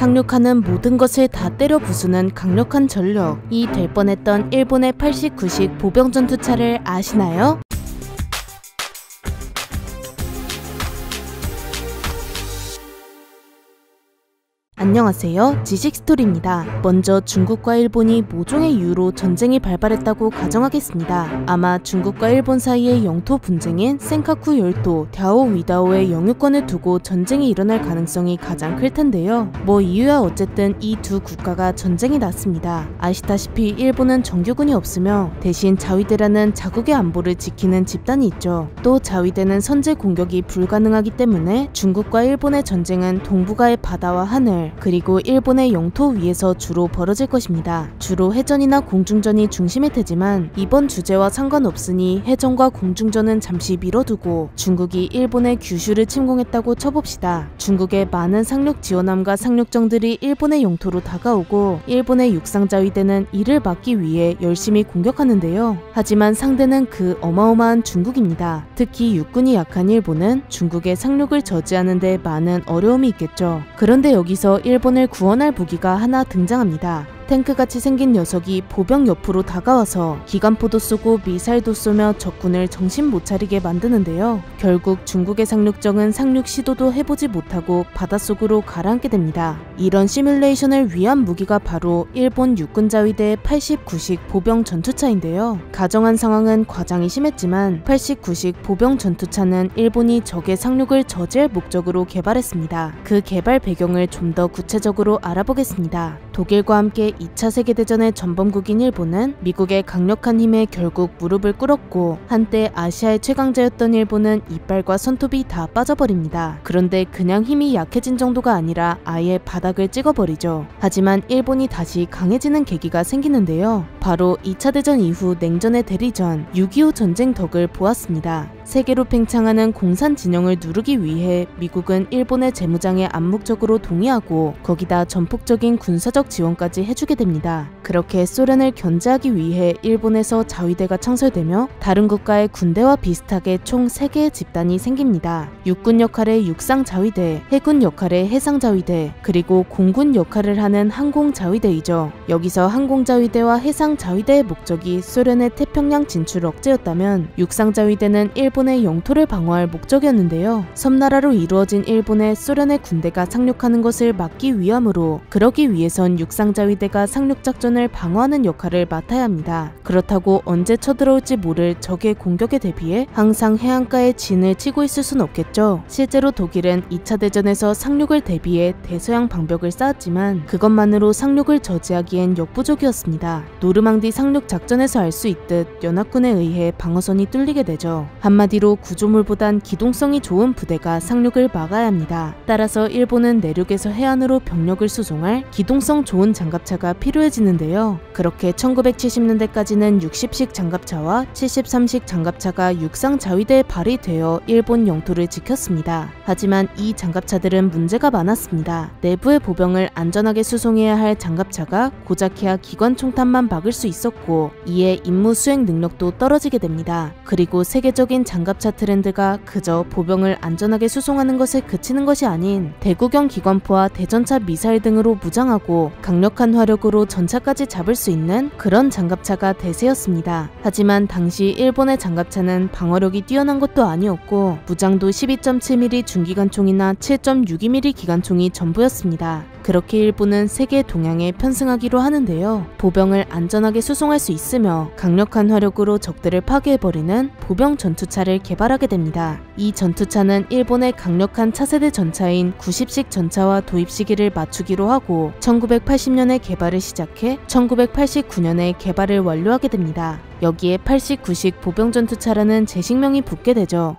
상륙하는 모든 것을 다 때려 부수는 강력한 전력이 될 뻔했던 일본의 89식 보병 전투차를 아시나요? 안녕하세요, 지식스토리입니다. 먼저 중국과 일본이 모종의 이유로 전쟁이 발발했다고 가정하겠습니다. 아마 중국과 일본 사이의 영토 분쟁인 센카쿠 열도, 갸오 위다오의 영유권을 두고 전쟁이 일어날 가능성이 가장 클 텐데요. 뭐 이유야 어쨌든 이 두 국가가 전쟁이 났습니다. 아시다시피 일본은 정규군이 없으며 대신 자위대라는 자국의 안보를 지키는 집단이 있죠. 또 자위대는 선제 공격이 불가능하기 때문에 중국과 일본의 전쟁은 동북아의 바다와 하늘, 그리고 일본의 영토 위에서 주로 벌어질 것입니다. 주로 해전이나 공중전이 중심일 테지만 이번 주제와 상관없으니 해전과 공중전은 잠시 미뤄두고 중국이 일본의 규슈를 침공했다고 쳐봅시다. 중국의 많은 상륙 지원함과 상륙정들이 일본의 영토로 다가오고 일본의 육상자위대는 이를 막기 위해 열심히 공격하는데요. 하지만 상대는 그 어마어마한 중국입니다. 특히 육군이 약한 일본은 중국의 상륙을 저지하는 데 많은 어려움이 있겠죠. 그런데 여기서 일본을 구원할 무기가 하나 등장합니다. 탱크같이 생긴 녀석이 보병 옆으로 다가와서 기관포도 쏘고 미사일도 쏘며 적군을 정신 못 차리게 만드는데요. 결국 중국의 상륙정은 상륙 시도도 해보지 못하고 바닷속으로 가라앉게 됩니다. 이런 시뮬레이션을 위한 무기가 바로 일본 육군자위대의 89식 보병 전투차인데요. 가정한 상황은 과장이 심했지만 89식 보병 전투차는 일본이 적의 상륙을 저지할 목적으로 개발했습니다. 그 개발 배경을 좀 더 구체적으로 알아보겠습니다. 독일과 함께 2차 세계대전의 전범국인 일본은 미국의 강력한 힘에 결국 무릎을 꿇었고 한때 아시아의 최강자였던 일본은 이빨과 손톱이 다 빠져버립니다. 그런데 그냥 힘이 약해진 정도가 아니라 아예 바닥을 찍어버리죠. 하지만 일본이 다시 강해지는 계기가 생기는데요. 바로 2차 대전 이후 냉전의 대리전 6.25 전쟁 덕을 보았습니다. 세계로 팽창하는 공산 진영을 누르기 위해 미국은 일본의 재무장에 암묵적으로 동의하고 거기다 전폭적인 군사적 지원까지 해주게 됩니다. 그렇게 소련을 견제하기 위해 일본에서 자위대가 창설되며 다른 국가의 군대와 비슷하게 총 3개의 집단이 생깁니다. 육군 역할의 육상자위대, 해군 역할의 해상자위대, 그리고 공군 역할을 하는 항공자위대이죠. 여기서 항공자위대와 해상자위대의 목적이 소련의 태평양 진출 억제였다면 육상자위대는 일본의 영토를 방어할 목적이었는데요. 섬나라로 이루어진 일본에 소련의 군대가 상륙하는 것을 막기 위함으로 그러기 위해선 육상자위대가 상륙작전을 방어하는 역할을 맡아야 합니다. 그렇다고 언제 쳐들어올지 모를 적의 공격에 대비해 항상 해안가에 진을 치고 있을 순 없겠죠. 실제로 독일은 2차 대전에서 상륙을 대비해 대서양 방벽을 쌓았지만 그것만으로 상륙을 저지하기엔 역부족이었습니다. 노르망디 상륙 작전에서 알 수 있듯 연합군에 의해 방어선이 뚫리게 되죠. 한마디로 구조물보단 기동성이 좋은 부대가 상륙을 막아야 합니다. 따라서 일본은 내륙에서 해안으로 병력을 수송할 기동성 좋은 장갑차가 필요해지는데요. 그렇게 1970년대까지는 60식 장갑차와 73식 장갑차가 육상 자위대에 발휘되어 일본 영토를 지켰습니다. 하지만 이 장갑차들은 문제가 많았습니다. 내부의 보병을 안전하게 수송해야 할 장갑차가 고작해야 기관 총탄만 막을 수 있었고 이에 임무 수행 능력도 떨어지게 됩니다. 그리고 세계적인 장갑차 트렌드가 그저 보병을 안전하게 수송하는 것에 그치는 것이 아닌 대구경 기관포와 대전차 미사일 등으로 무장하고 강력한 화력으로 전차까지 잡을 수 있는 그런 장갑차가 대세였습니다. 하지만 당시 일본의 장갑차는 방어력이 뛰어난 것도 아니었고 무장도 12.7mm 중기관총이나 7.62mm 기관총이 전부였습니다. 그렇게 일본은 세계 동향에 편승하기로 하는데요. 보병을 안전하게 수송할 수 있으며 강력한 화력으로 적들을 파괴해버리는 보병 전투차를 개발하게 됩니다. 이 전투차는 일본의 강력한 차세대 전차인 90식 전차와 도입 시기를 맞추기로 하고 1980년에 개발을 시작해 1989년에 개발을 완료하게 됩니다. 여기에 89식 보병 전투차라는 제식명이 붙게 되죠.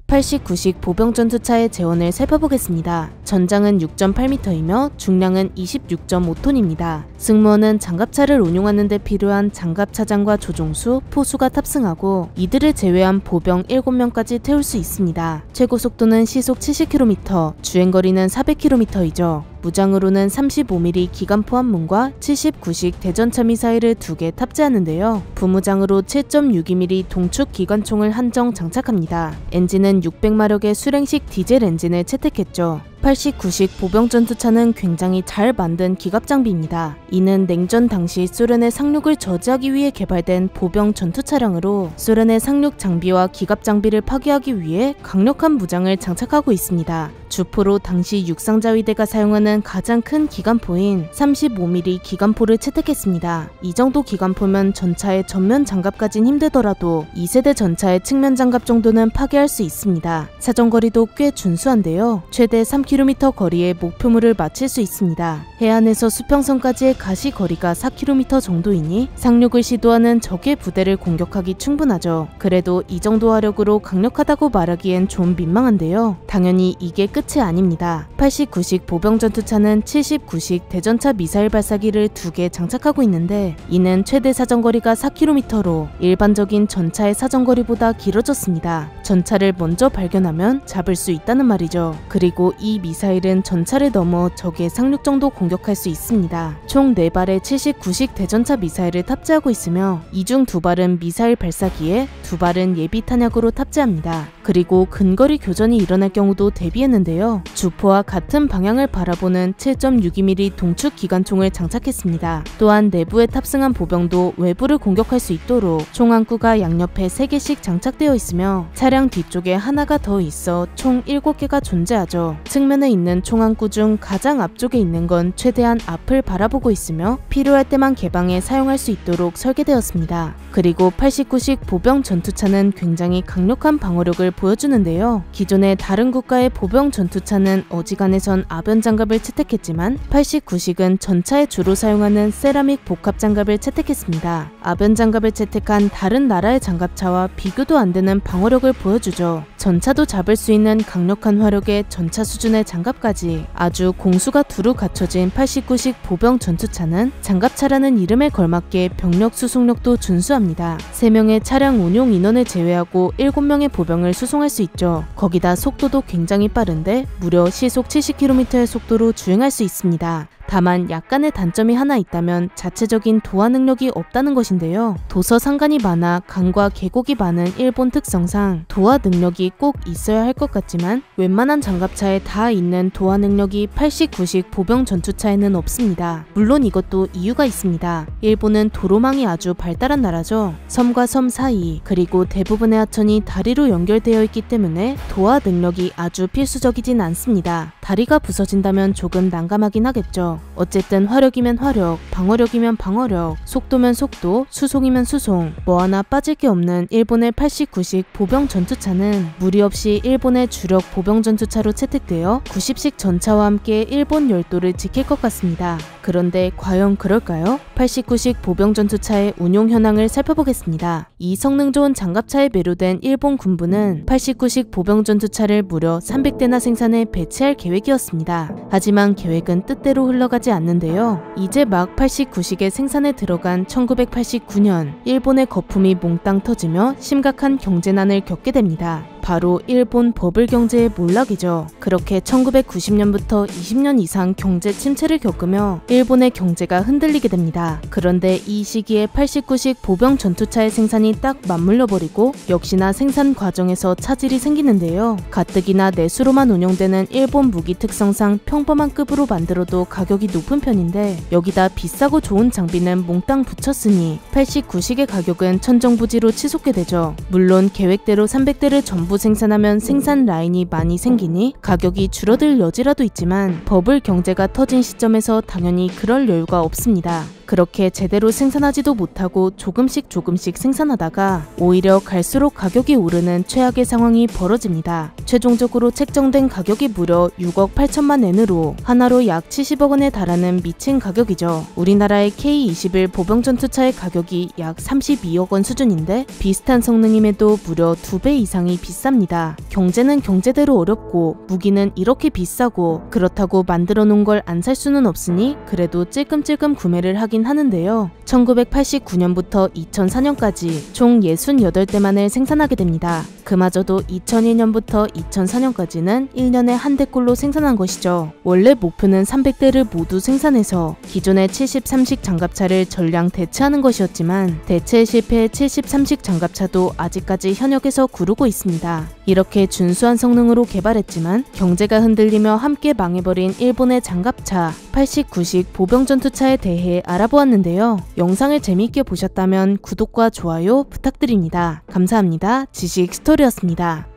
89식 보병 전투차의 재원을 살펴보겠습니다. 전장은 6.8m이며 중량은 26.5톤입니다. 승무원은 장갑차를 운용하는 데 필요한 장갑차장과 조종수, 포수가 탑승하고 이들을 제외한 보병 7명까지 태울 수 있습니다. 최고 속도는 시속 70km, 주행거리는 400km이죠. 무장으로는 35mm 기관포 한 문과 79식 대전차 미사일을 2개 탑재하는데요. 부무장으로 7.62mm 동축 기관총을 한정 장착합니다. 엔진은 600마력의 수랭식 디젤 엔진을 채택했죠. 89식 보병 전투차는 굉장히 잘 만든 기갑 장비입니다. 이는 냉전 당시 소련의 상륙을 저지하기 위해 개발된 보병 전투차량으로 소련의 상륙 장비와 기갑 장비를 파괴하기 위해 강력한 무장을 장착하고 있습니다. 주포로 당시 육상자위대가 사용하는 가장 큰 기관포인 35mm 기관포를 채택했습니다. 이 정도 기관포면 전차의 전면 장갑까진 힘들더라도 2세대 전차의 측면 장갑 정도는 파괴할 수 있습니다. 사정거리도 꽤 준수한데요. 최대 3km 거리의 목표물을 맞힐 수 있습니다. 해안에서 수평선까지의 가시거리가 4km 정도이니 상륙을 시도하는 적의 부대를 공격하기 충분하죠. 그래도 이 정도 화력으로 강력하다고 말하기엔 좀 민망한데요. 당연히 이게 끝이 아닙니다. 89식 보병 전투차는 79식 대전차 미사일 발사기를 2개 장착하고 있는데 이는 최대 사정거리가 4km로 일반적인 전차의 사정거리보다 길어졌습니다. 전차를 먼저 발견하면 잡을 수 있다는 말이죠. 그리고 이 미사일은 전차를 넘어 적의 상륙 정도 공격할 수 있습니다. 총 4발의 79식 대전차 미사일을 탑재하고 있으며 이 중 2발은 미사일 발사기에 2발은 예비 탄약으로 탑재합니다. 그리고 근거리 교전이 일어날 경우도 대비했는데요. 주포와 같은 방향을 바라보는 7.62mm 동축 기관총을 장착했습니다. 또한 내부에 탑승한 보병도 외부를 공격할 수 있도록 총안구가 양옆에 3개씩 장착되어 있으며 차량 뒤쪽에 하나가 더 있어 총 7개가 존재하죠. 측면에 있는 총안구 중 가장 앞쪽에 있는 건 최대한 앞을 바라보고 있으며 필요할 때만 개방해 사용할 수 있도록 설계되었습니다. 그리고 89식 보병 전투차는 굉장히 강력한 방어력을 보여주는데요. 기존의 다른 국가의 보병 전투차는 어지간해선 아변 장갑을 채택했지만 89식은 전차에 주로 사용하는 세라믹 복합 장갑을 채택했습니다. 아변 장갑을 채택한 다른 나라의 장갑차와 비교도 안 되는 방어력을 보여주죠. 전차도 잡을 수 있는 강력한 화력의 전차 수준의 장갑까지 아주 공수가 두루 갖춰진 89식 보병 전투차는 장갑차라는 이름에 걸맞게 병력 수송력도 준수합니다. 3명의 차량 운용 인원을 제외하고 7명의 보병을 수송할 수 있죠. 거기다 속도도 굉장히 빠른데 무려 시속 70km의 속도로 주행할 수 있습니다. 다만 약간의 단점이 하나 있다면 자체적인 도하 능력이 없다는 것인데요. 도서상간이 많아 강과 계곡이 많은 일본 특성상 도하 능력이 꼭 있어야 할 것 같지만 웬만한 장갑차에 다 있는 도하 능력이 89식 보병 전투차에는 없습니다. 물론 이것도 이유가 있습니다. 일본은 도로망이 아주 발달한 나라죠. 섬과 섬 사이 그리고 대부분의 하천이 다리로 연결되어 있기 때문에 도하 능력이 아주 필수적이진 않습니다. 다리가 부서진다면 조금 난감하긴 하겠죠. 어쨌든 화력이면 화력, 방어력이면 방어력, 속도면 속도, 수송이면 수송, 뭐 하나 빠질 게 없는 일본의 89식 보병 전투차는 무리 없이 일본의 주력 보병 전투차로 채택되어 90식 전차와 함께 일본 열도를 지킬 것 같습니다. 그런데 과연 그럴까요? 89식 보병 전투차의 운용 현황을 살펴보겠습니다. 이 성능 좋은 장갑차에 매료된 일본 군부는 89식 보병 전투차를 무려 300대나 생산해 배치할 계획이었습니다. 하지만 계획은 뜻대로 흘러가지 않는데요. 이제 막 89식의 생산에 들어간 1989년 일본의 거품이 몽땅 터지며 심각한 경제난을 겪게 됩니다. 바로 일본 버블 경제의 몰락이죠. 그렇게 1990년부터 20년 이상 경제 침체를 겪으며 일본의 경제가 흔들리게 됩니다. 그런데 이 시기에 89식 보병 전투차의 생산이 딱 맞물려 버리고 역시나 생산 과정에서 차질이 생기는데요. 가뜩이나 내수로만 운영되는 일본 무기 특성상 평범한 급으로 만들어도 가격이 높은 편인데 여기다 비싸고 좋은 장비는 몽땅 붙였으니 89식의 가격은 천정부지로 치솟게 되죠. 물론 계획대로 300대를 전부 생산하면 생산 라인이 많이 생기니 가격이 줄어들 여지라도 있지만 버블 경제가 터진 시점에서 당연히 그럴 여유가 없습니다. 그렇게 제대로 생산하지도 못하고 조금씩 생산하다가 오히려 갈수록 가격이 오르는 최악의 상황이 벌어집니다. 최종적으로 책정된 가격이 무려 6억 8천만 엔으로 하나로 약 70억 원에 달하는 미친 가격이죠. 우리나라의 K-21 보병 전투차의 가격이 약 32억 원 수준인데 비슷한 성능임에도 무려 2배 이상이 비쌉니다. 경제는 경제대로 어렵고 무기는 이렇게 비싸고 그렇다고 만들어 놓은 걸 안 살 수는 없으니 그래도 찔끔찔끔 구매를 하긴 하는데요. 1989년부터 2004년까지 총 68대만을 생산하게 됩니다. 그마저도 2002년부터 2004년까지는 1년에 한 대꼴로 생산한 것이죠. 원래 목표는 300대를 모두 생산해서 기존의 73식 장갑차를 전량 대체하는 것이었지만 대체에 실패해 73식 장갑차도 아직까지 현역에서 구르고 있습니다. 이렇게 준수한 성능으로 개발했지만 경제가 흔들리며 함께 망해버린 일본의 장갑차 89식 보병전투차에 대해 알아보았는데요. 영상을 재미있게 보셨다면 구독과 좋아요 부탁드립니다. 감사합니다. 지식스토리였습니다.